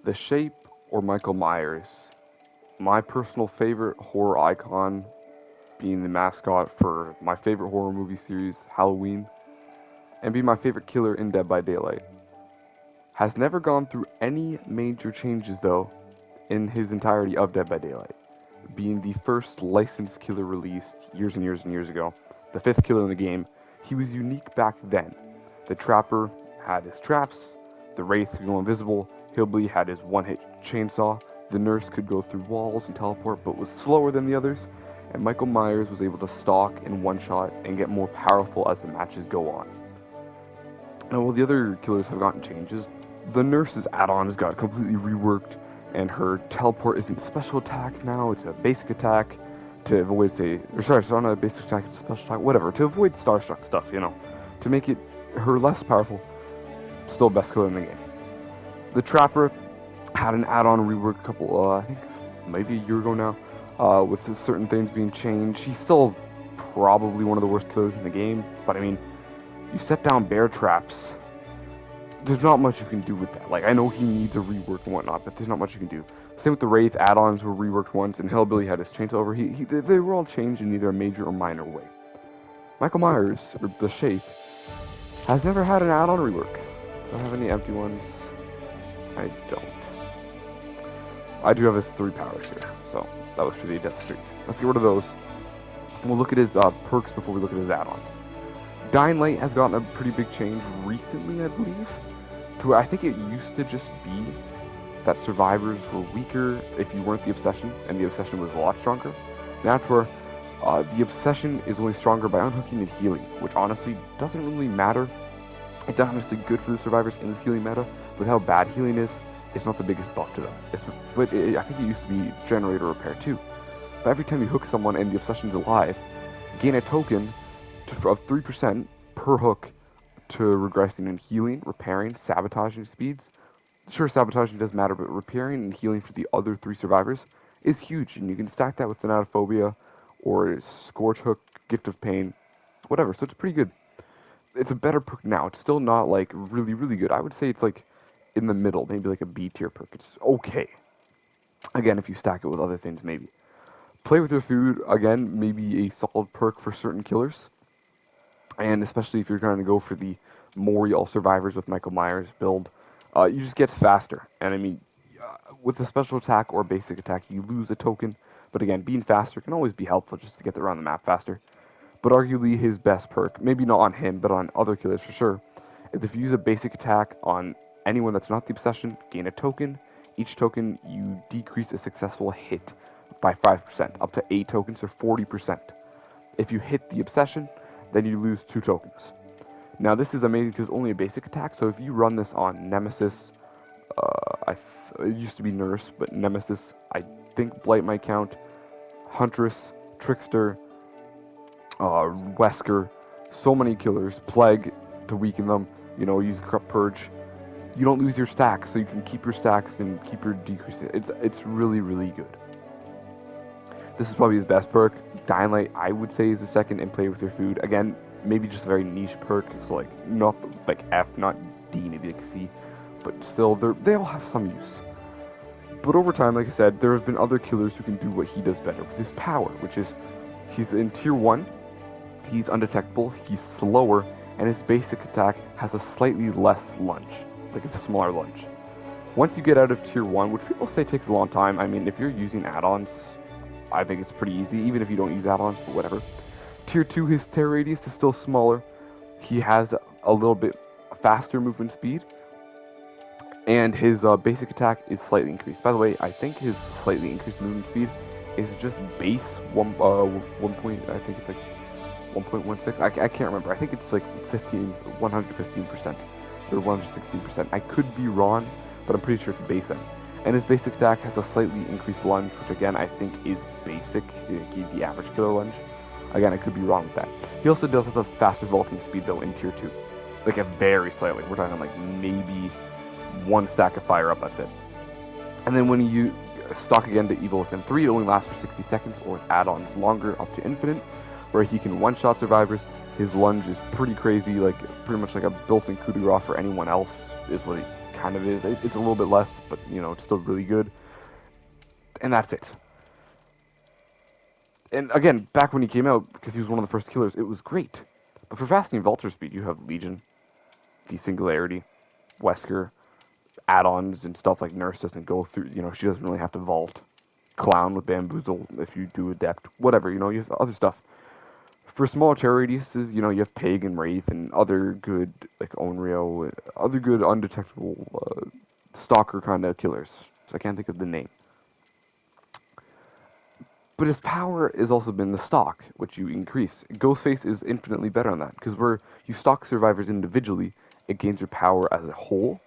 The Shape or Michael Myers. My personal favorite horror icon being the mascot for my favorite horror movie series, Halloween, and being my favorite killer in Dead by Daylight. Has never gone through any major changes though in his entirety of Dead by Daylight. Being the first licensed killer released years and years and years ago, the fifth killer in the game, he was unique back then. The Trapper had his traps, the Wraith could go invisible, Hillbilly had his one-hit chainsaw, the Nurse could go through walls and teleport but was slower than the others, and Michael Myers was able to stalk and one-shot and get more powerful as the matches go on. Now, while the other killers have gotten changes, the Nurse's add-on has got completely reworked, and her teleport isn't special attacks now, it's a basic attack to avoid, it's not a basic attack, it's a special attack, whatever, to avoid Starstruck stuff, to make it her less powerful, still best killer in the game. The Trapper had an add-on rework a couple, I think, maybe a year ago now, with certain things being changed. He's still probably one of the worst killers in the game, but I mean, you set down bear traps, there's not much you can do with that. Like, I know he needs a rework and whatnot, but there's not much you can do. Same with the Wraith, add-ons were reworked once, and Hillbilly had his chainsaw over. They were all changed in either a major or minor way. Michael Myers, or The Shape, has never had an add-on rework. Do I have any empty ones? I don't. I do have his 3 powers here, so that was for the Death Streak. Let's get rid of those. We'll look at his perks before we look at his add-ons. Dying Light has gotten a pretty big change recently, I believe, to where I think it used to just be that survivors were weaker if you weren't the Obsession, and the Obsession was a lot stronger. Now to where the Obsession is only stronger by unhooking and healing, which honestly doesn't really matter. It's honestly good for the survivors in this healing meta. With how bad healing is, it's not the biggest buff to them. I think it used to be Generator Repair too. But every time you hook someone and the Obsession's alive, gain a token of 3% per hook to regressing in healing, repairing, sabotaging speeds. Sure, sabotaging does matter, but repairing and healing for the other 3 survivors is huge, and you can stack that with Thanatophobia or Scorch Hook, Gift of Pain, whatever, so it's pretty good. It's a better perk now. It's still not, like, really, really good. I would say it's, like, in the middle, maybe like a B tier perk. It's okay. Again, if you stack it with other things, maybe. Play with your food, again, maybe a solid perk for certain killers. And especially if you're trying to go for the Mori All Survivors with Michael Myers build, you just get faster. And I mean, with a special attack or basic attack, you lose a token. But again, being faster can always be helpful just to get around the map faster. But arguably his best perk, maybe not on him, but on other killers for sure, is if you use a basic attack on anyone that's not the Obsession, gain a token. Each token, you decrease a successful hit by 5%, up to 8 tokens or 40%. If you hit the Obsession, then you lose 2 tokens. Now this is amazing because it's only a basic attack, so if you run this on Nemesis, it used to be Nurse, but Nemesis, I think Blight might count, Huntress, Trickster, Wesker, so many killers, Plague to weaken them, use Corrupt Purge. You don't lose your stacks, so you can keep your stacks and keep your decreases. It's really, really good. This is probably his best perk. Dying Light, I would say, is the second, and Play with Your Food. Again, maybe just a very niche perk. So like not like F, not D, maybe like C, but still, they all have some use. But over time, like I said, there have been other killers who can do what he does better with his power, which is he's in tier 1, he's undetectable, he's slower, and his basic attack has a slightly less lunge, like a smaller lunge. Once you get out of tier 1, which people say takes a long time, I mean, if you're using add-ons, I think it's pretty easy, even if you don't use add-ons, but whatever. Tier 2, his tear radius is still smaller. He has a little bit faster movement speed, and his basic attack is slightly increased. By the way, I think his slightly increased movement speed is just base 1 point, I think it's like 1.16. I can't remember. I think it's like 115% or 116%. I could be wrong, but I'm pretty sure it's base end. And his basic attack has a slightly increased lunge, which again I think is basic, the average killer lunge. Again, I could be wrong with that. He also does have a faster vaulting speed though in tier 2. Like a very slightly. We're talking like maybe 1 stack of fire up, that's it. And then when you stock again to Evil Within 3, it only lasts for 60 seconds, or with add-ons longer up to infinite, where he can one-shot survivors. His lunge is pretty crazy, like pretty much like a built-in coup de grace for anyone else, is what it kind of is. It's a little bit less, but it's still really good. And that's it. And again, back when he came out, because he was one of the first killers, it was great. But for Fasting and Vulture Speed, you have Legion, D-Singularity, Wesker, add-ons and stuff like Nurse doesn't go through, she doesn't really have to vault. Clown with Bamboozle if you do Adept, whatever, you have other stuff. For smaller terror radiuses, you have Pig and Wraith and other good, like Onryo, other good undetectable stalker kind of killers. So I can't think of the name. But his power has also been the stalk, which you increase. Ghostface is infinitely better on that, because where you stalk survivors individually, it gains your power as a whole,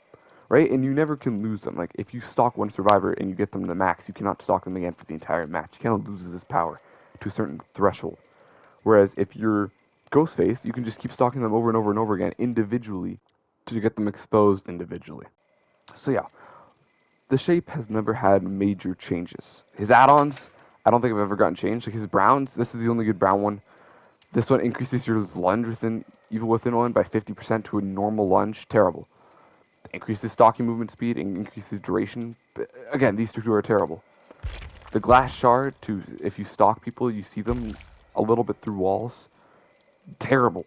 right? And you never can lose them. Like, if you stalk one survivor and you get them to the max, you cannot stalk them again for the entire match. You cannot lose this power to a certain threshold. Whereas if you're Ghostface, you can just keep stalking them over and over and over again individually to get them exposed individually. So yeah, the shape has never had major changes. His add-ons, I don't think I've ever gotten changed. Like his browns, this is the only good brown one. This one increases your lunge within evil within one by 50% to a normal lunge. Terrible. Increases stalking movement speed and increases duration. But again, these two are terrible. The glass shard to if you stalk people, you see them a little bit through walls. Terrible.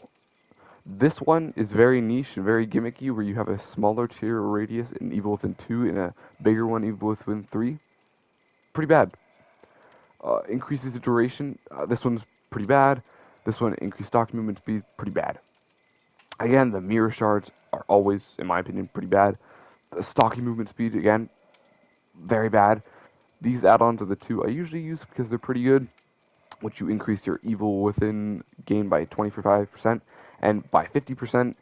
This one is very niche and very gimmicky, where you have a smaller tier radius in Evil Within 2 and a bigger one Evil Within 3. Pretty bad. Increases the duration. This one's pretty bad. This one increased stock movement speed. Pretty bad. Again, the mirror shards are always, in my opinion, pretty bad. The stalking movement speed, again, very bad. These add-ons are the two I usually use because they're pretty good, which you increase your Evil Within gain by 25% and by 50%,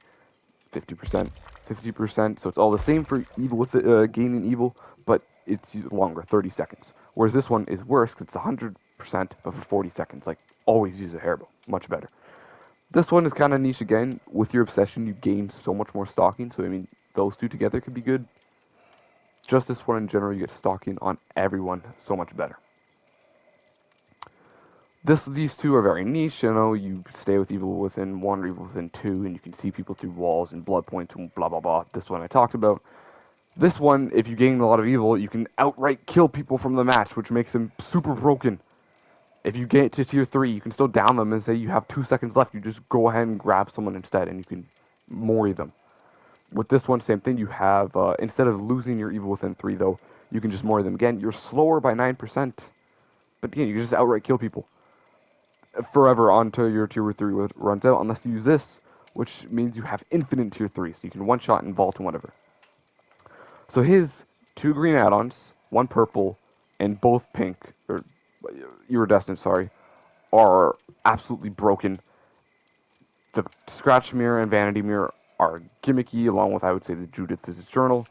50%, 50%. So it's all the same for Evil with gaining Evil, but it's longer, 30 seconds. Whereas this one is worse because it's 100%, but for 40 seconds. Like, always use a hairbow. Much better. This one is kind of niche again. With your obsession, you gain so much more stalking. So, I mean, those two together could be good. Just this one in general, you get stalking on everyone so much better. These two are very niche. You stay with Evil Within 1 or Evil Within 2, and you can see people through walls and blood points and blah blah blah. This one I talked about. This one, if you gain a lot of evil, you can outright kill people from the match, which makes them super broken. If you get to tier 3, you can still down them and say you have 2 seconds left. You just go ahead and grab someone instead, and you can mori them. With this one, same thing. You have, instead of losing your Evil Within 3, though, you can just mori them again. You're slower by 9%. But again, you can just outright kill people forever until your tier 3 runs out, unless you use this, which means you have infinite tier 3, so you can one-shot and vault and whatever. So his 2 green add-ons, 1 purple, and both pink, or iridescent, sorry, are absolutely broken. The Scratch Mirror and Vanity Mirror are gimmicky, along with, I would say, the Judith's Journal.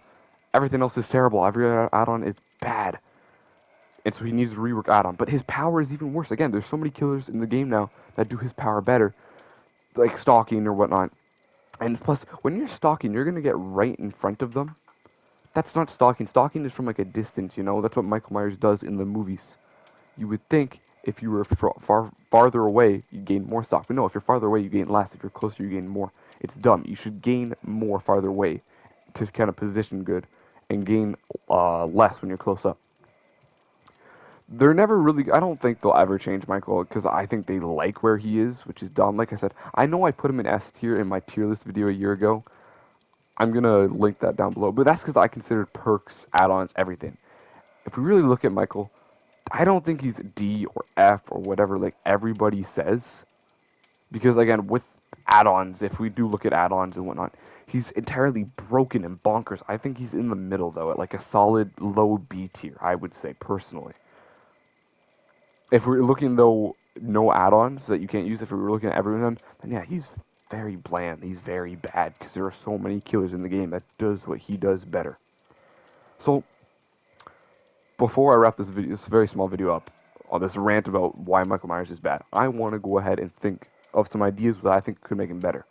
Everything else is terrible. Every add-on is bad. And so he needs a rework add-on. But his power is even worse. Again, there's so many killers in the game now that do his power better, like stalking or whatnot. And plus, when you're stalking, you're going to get right in front of them. That's not stalking. Stalking is from like a distance, That's what Michael Myers does in the movies. You would think if you were farther away, you gain more stalk. But no, if you're farther away, you gain less. If you're closer, you gain more. It's dumb. You should gain more farther away to kind of position good and gain less when you're close up. They're never really, I don't think they'll ever change Michael because I think they like where he is, which is dumb. Like I said, I know I put him in S tier in my tier list video a year ago. I'm going to link that down below. But that's because I considered perks, add-ons, everything. If we really look at Michael, I don't think he's D or F or whatever like everybody says. Because, again, with add-ons, if we do look at add-ons and whatnot, he's entirely broken and bonkers. I think he's in the middle, though, at like a solid low B tier, I would say, personally. If we're looking, though, no add-ons that you can't use, if we were looking at everyone, then yeah, he's very bland. He's very bad because there are so many killers in the game that does what he does better. So, before I wrap this very small video up on this rant about why Michael Myers is bad, I want to go ahead and think of some ideas that I think could make him better.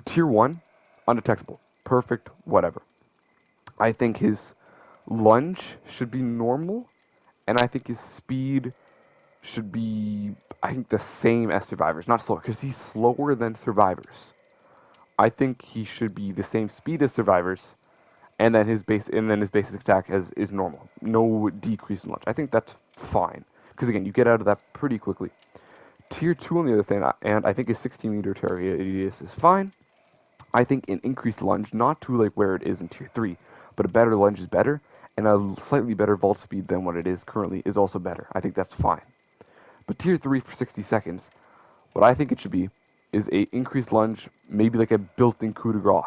Tier 1, undetectable. Perfect, whatever. I think his lunge should be normal, and I think his speed should be, I think, the same as Survivors. Not slower, because he's slower than Survivors. I think he should be the same speed as Survivors, and then his basic attack is normal, no decrease in lunge. I think that's fine because again, you get out of that pretty quickly. Tier 2 on the other thing, and I think his 16-meter radius is fine. I think an increased lunge, not to like where it is in Tier 3, but a better lunge is better, and a slightly better vault speed than what it is currently is also better. I think that's fine. But Tier 3 for 60 seconds, what I think it should be is a increased lunge, maybe like a built-in coup de grace,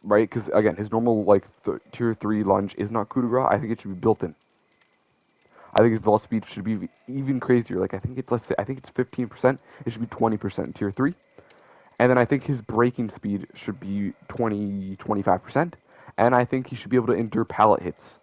right? Because again, his normal like Tier 3 lunge is not coup de grace. I think it should be built in. I think his vault speed should be even crazier. Like I think it's let's say I think it's 15%. It should be 20% in Tier 3. And then I think his braking speed should be 25%. And I think he should be able to endure pallet hits.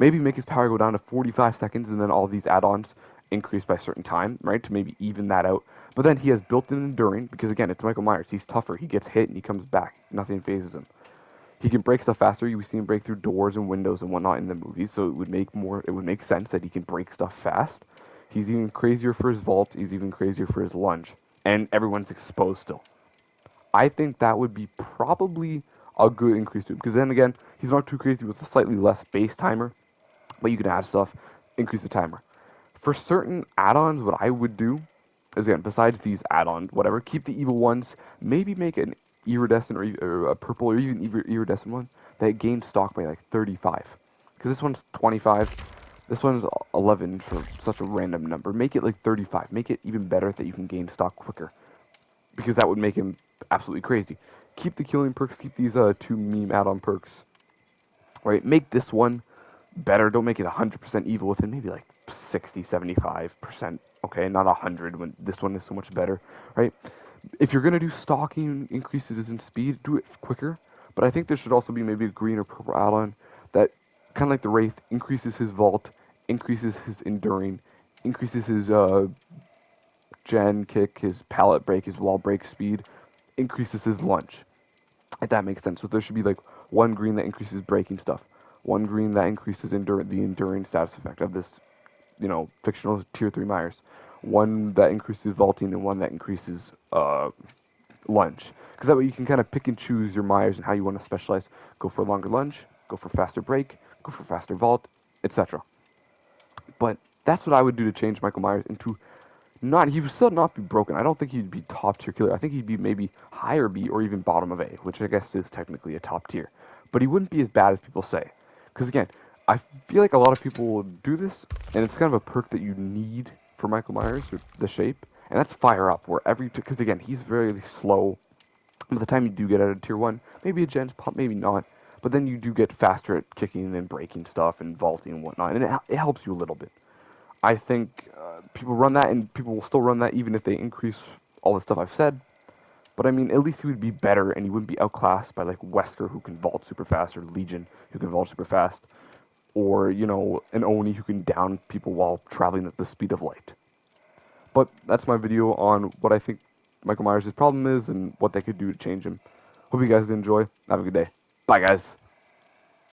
Maybe make his power go down to 45 seconds and then all these add-ons increase by a certain time, right? To maybe even that out. But then he has built-in enduring, because again, it's Michael Myers. He's tougher. He gets hit and he comes back. Nothing phases him. He can break stuff faster. You see him break through doors and windows and whatnot in the movies, so it would make sense that he can break stuff fast. He's even crazier for his vault. He's even crazier for his lunge, and everyone's exposed still. I think that would be probably a good increase to him, because then again, he's not too crazy with a slightly less base timer, but you can add stuff, increase the timer. For certain add-ons, what I would do is again, besides these add-ons, whatever, keep the evil ones. Maybe make an iridescent or a purple or even iridescent one that gains stock by like 35. Because this one's 25, this one's 11 for such a random number. Make it like 35. Make it even better that you can gain stock quicker. Because that would make him absolutely crazy. Keep the killing perks. Keep these two meme add-on perks. Right. Make this one better. Don't make it 100% evil with it. Maybe like 60, 75%. Okay, not 100 when this one is so much better, right? If you're gonna do stalking increases in speed, do it quicker. But I think there should also be maybe a green or purple add-on that, kind of like the Wraith, increases his vault, increases his enduring, increases his gen kick, his pallet break, his wall break speed, increases his lunge. If that makes sense. So there should be like one green that increases breaking stuff, one green that increases the enduring status effect of this, fictional tier 3 Myers, one that increases vaulting, and one that increases lunge. Because that way you can kind of pick and choose your Myers and how you want to specialize. Go for a longer lunge, go for faster break, go for faster vault, etc. But that's what I would do to change Michael Myers into not, he would still not be broken. I don't think he'd be top tier killer. I think he'd be maybe higher B or even bottom of A, which I guess is technically a top tier. But he wouldn't be as bad as people say. Because again, I feel like a lot of people will do this, and it's kind of a perk that you need for Michael Myers, or the shape, and that's fire up, where because again, he's very slow. By the time you do get out of tier 1, maybe a gen's pump, maybe not, but then you do get faster at kicking and breaking stuff and vaulting and whatnot, and it helps you a little bit. I think people run that, and people will still run that even if they increase all the stuff I've said. But I mean, at least he would be better, and he wouldn't be outclassed by like Wesker, who can vault super fast, or Legion, who can vault super fast, or an Oni who can down people while traveling at the speed of light. But that's my video on what I think Michael Myers' problem is and what they could do to change him. Hope you guys enjoy. Have a good day. Bye, guys.